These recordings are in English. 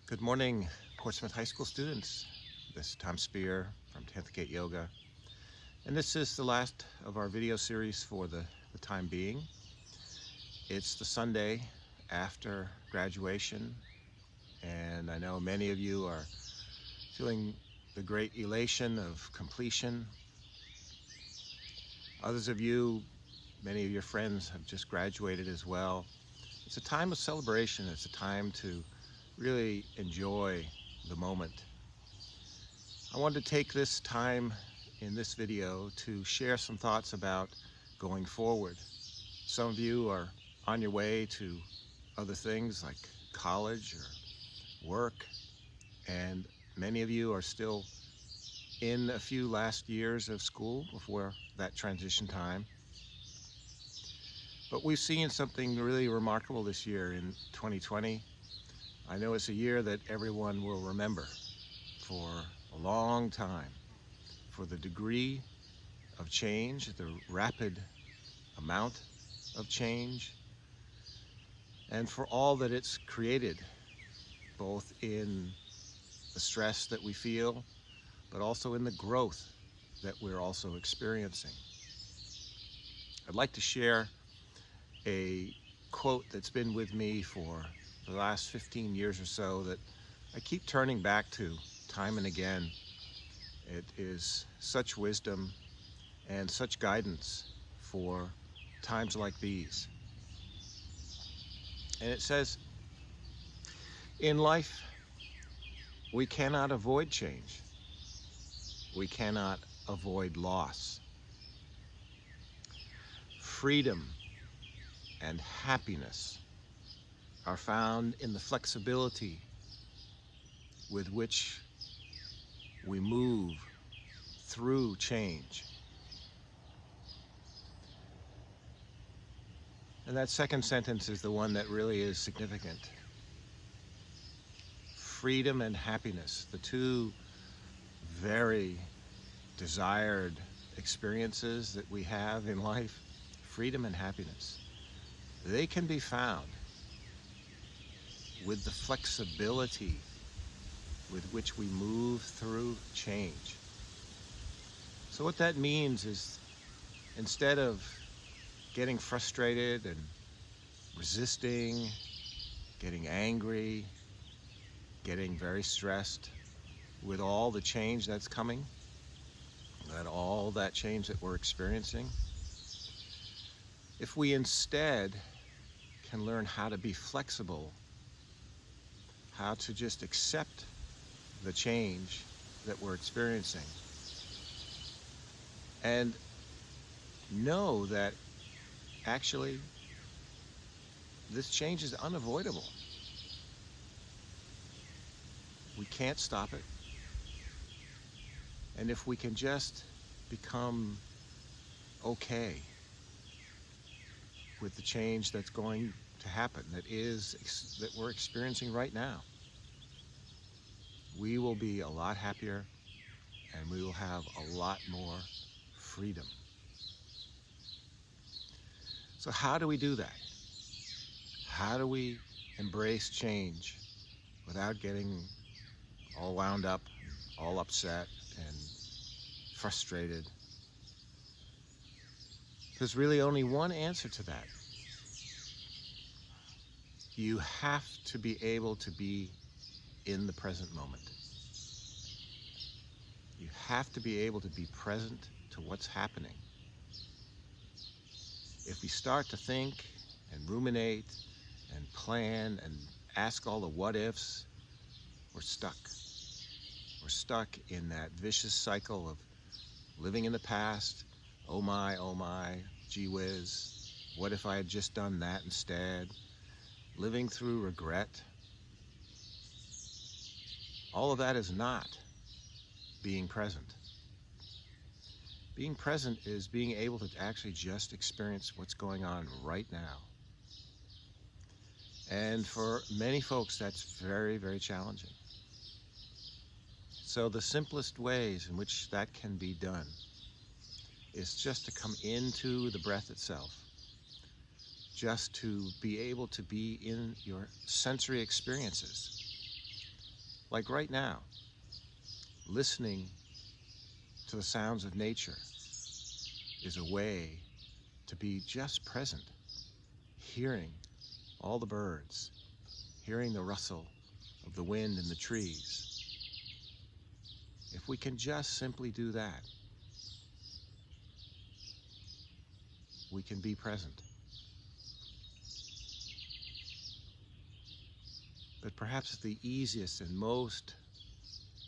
Good morning, Portsmouth High School students. This is Tom Spear from 10th Gate Yoga, and this is the last of our video series for the time being. It's the Sunday after graduation, and I know many of you are feeling the great elation of completion. Others of you, many of your friends have just graduated as well. It's a time of celebration. It's a time to really enjoy the moment. I wanted to take this time in this video to share some thoughts about going forward. Some of you are on your way to other things like college or work, and many of you are still in a few last years of school before that transition time. But we've seen something really remarkable this year in 2020. I know it's a year that everyone will remember for a long time, for the degree of change, the rapid amount of change, and for all that it's created, both in the stress that we feel, but also in the growth that we're also experiencing. I'd like to share a quote that's been with me for the last 15 years or so that I keep turning back to time and again. It is such wisdom and such guidance for times like these. And it says, in life, we cannot avoid change. We cannot avoid loss. Freedom and happiness are found in the flexibility with which we move through change. And that second sentence is the one that really is significant. Freedom and happiness, the two very desired experiences that we have in life, freedom and happiness, they can be found with the flexibility with which we move through change. So what that means is, instead of getting frustrated and resisting, getting angry, getting very stressed with all the change that's coming, all that change that we're experiencing, if we instead can learn how to be flexible, how to just accept the change that we're experiencing, and know that actually this change is unavoidable. We can't stop it. And if we can just become okay with the change that's going to happen, that we're experiencing right now, we will be a lot happier and we will have a lot more freedom. So how do we do that? How do we embrace change without getting all wound up, all upset and frustrated? There's really only one answer to that. You have to be able to be in the present moment. You have to be able to be present to what's happening. If we start to think and ruminate and plan and ask all the what ifs, we're stuck. We're stuck in that vicious cycle of living in the past. Oh my, gee whiz, what if I had just done that instead? Living through regret. All of that is not being present. Being present is being able to actually just experience what's going on right now. And for many folks, that's very, very challenging. So the simplest ways in which that can be done is just to come into the breath itself, just to be able to be in your sensory experiences, Like right now, listening to the sounds of nature is a way to be just present, hearing all the birds, hearing the rustle of the wind in the trees. If we can just simply do that, we can be present. But perhaps the easiest and most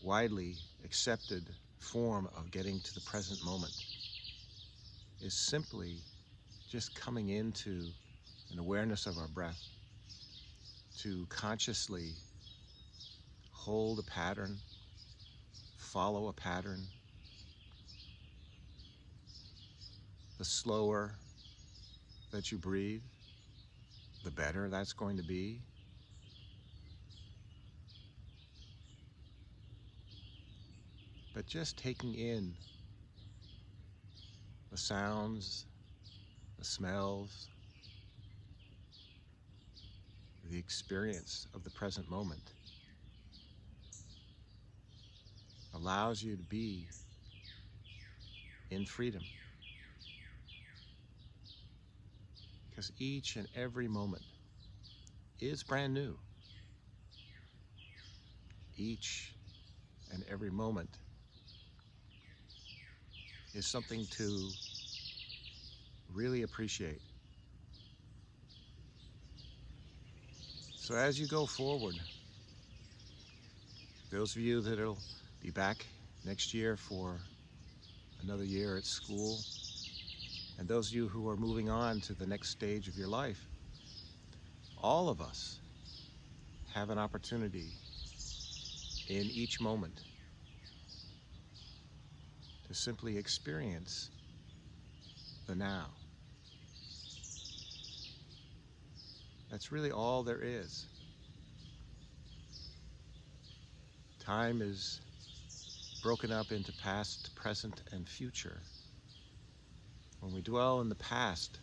widely accepted form of getting to the present moment is simply just coming into an awareness of our breath, to consciously hold a pattern, follow a pattern. The slower that you breathe, the better that's going to be. But just taking in the sounds, the smells, the experience of the present moment allows you to be in freedom. Because each and every moment is brand new. Each and every moment is something to really appreciate. So as you go forward, those of you that'll be back next year for another year at school, and those of you who are moving on to the next stage of your life, all of us have an opportunity in each moment to simply experience the now. That's really all there is. Time is broken up into past, present, and future. When we dwell in the past,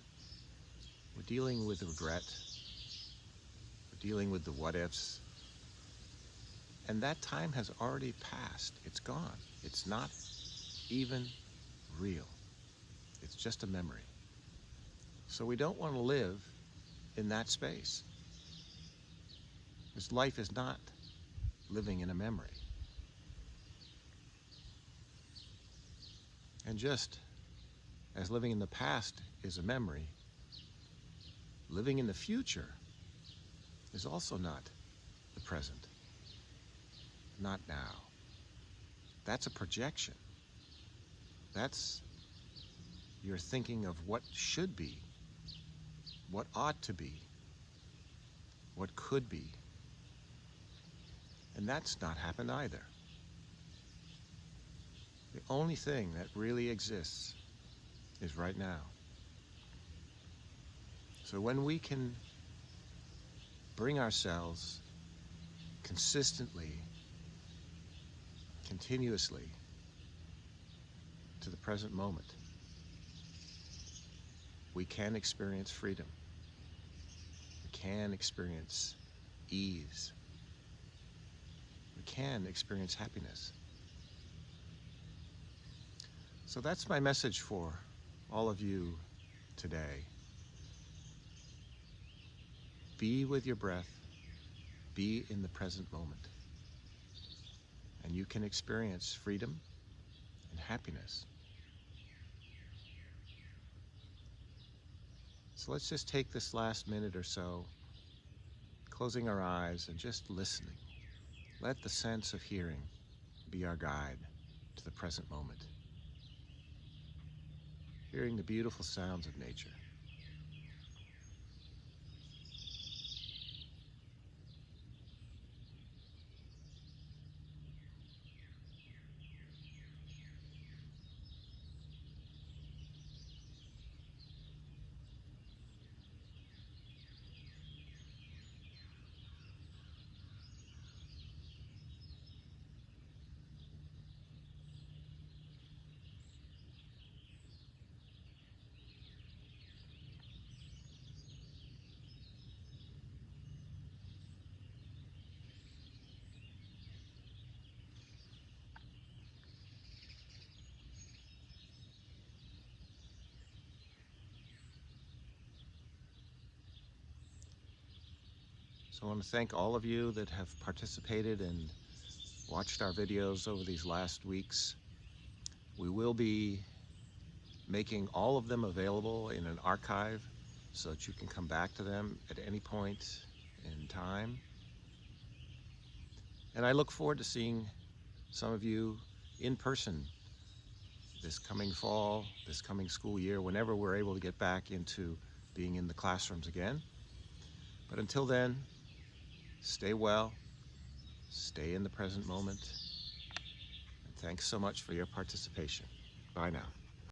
we're dealing with regret, we're dealing with the what-ifs, and that time has already passed. It's gone. It's not even real. It's just a memory. So we don't want to live in that space. Because life is not living in a memory. And just as living in the past is a memory, living in the future is also not the present. Not now. That's a projection. That's your thinking of what should be, what ought to be, what could be. And that's not happened either. The only thing that really exists is right now. So when we can bring ourselves consistently, continuously to the present moment, we can experience freedom. We can experience ease. We can experience happiness. So that's my message for all of you today. Be with your breath. Be in the present moment. And you can experience freedom and happiness. So let's just take this last minute or so, closing our eyes and just listening. Let the sense of hearing be our guide to the present moment. Hearing the beautiful sounds of nature. So I want to thank all of you that have participated and watched our videos over these last weeks. We will be making all of them available in an archive so that you can come back to them at any point in time. And I look forward to seeing some of you in person this coming fall, this coming school year, whenever we're able to get back into being in the classrooms again. But until then, stay well, stay in the present moment, and thanks so much for your participation. Bye now.